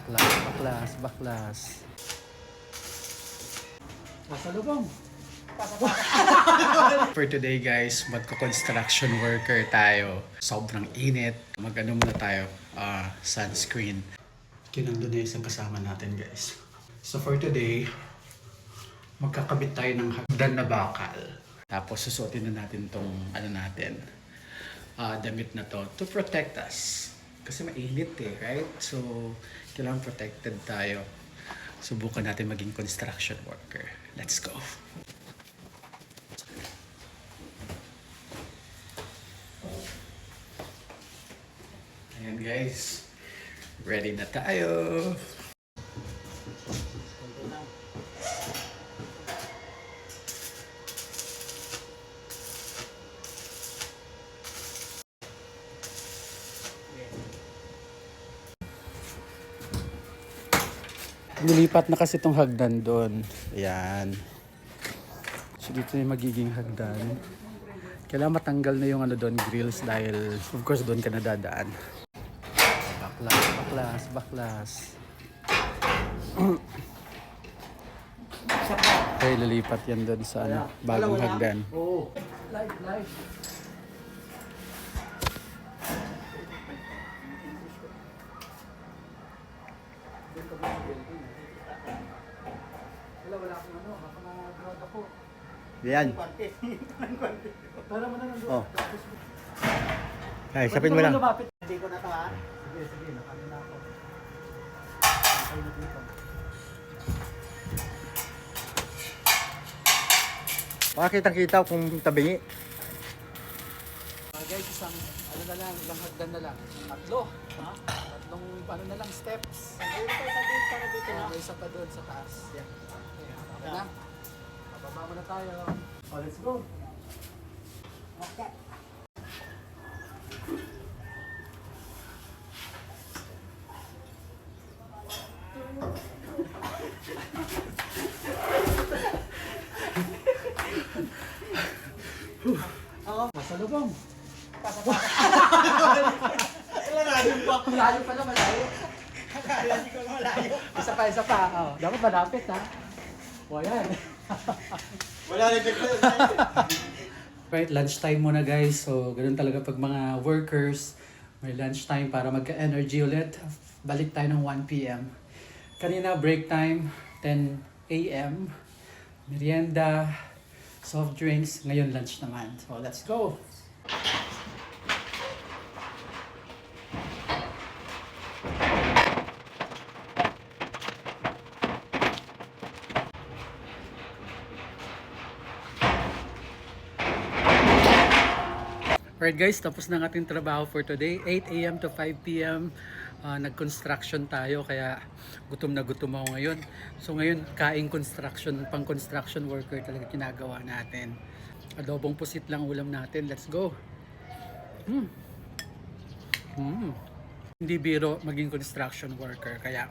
Baklas. Nasa lubong. For today guys, magko-construction worker tayo. Sobrang init. Mag-ano muna tayo, sunscreen. Kinando na isang kasama natin guys. So for today, magkakabit tayo ng hagdan na bakal. Tapos susuotin na natin tong damit na to protect us. Kasi mainit right? So, kailangan protected tayo. Subukan natin maging construction worker. Let's go! Ayan guys, ready na tayo. Nilipat na kasi itong hagdan doon. Ayan. So dito yung magiging hagdan. Kailangan matanggal na yung doon, grills, dahil of course doon ka nadadaan. Baklas. Okay, lilipat yan doon sa bagong hagdan. Oo. Live. Wala akong baka mag-ground ako. Yan. Para mo na nandun. Oh. Ay, sapin mo lang. Hindi ko na to ha. Sige, nakano na ako. Okay na dito. Makakitang-kita kung tabingi. Guys, isang hagdan na lang. Tatlong na lang steps. May isa pa doon sa taas. Yan. Okay na. Bababa muna tayo. Oh, let's go. Okay. Nasa lubong. Malayo pala. Isa pa. Oh, dapat malapit ha. O yan. Wala rin dito. Right, lunch time muna guys. So, ganun talaga pag mga workers, may lunch time para magka-energy ulit. Balik tayo ng 1 p.m. Kanina, break time, 10 a.m. Merienda, soft drinks. Ngayon, lunch naman. So, let's go! Alright guys, tapos na ang ating trabaho for today. 8 a.m. to 5 p.m. Nag-construction tayo, kaya gutom na gutom ako ngayon. So ngayon, pang construction worker talaga ginagawa natin. Adobong pusit lang ulam natin. Let's go! Hindi biro maging construction worker, kaya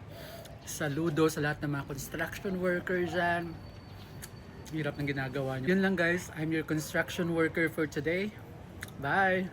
saludo sa lahat ng mga construction workers dyan. Hirap ng ginagawa nyo. Yun lang guys, I'm your construction worker for today. Bye!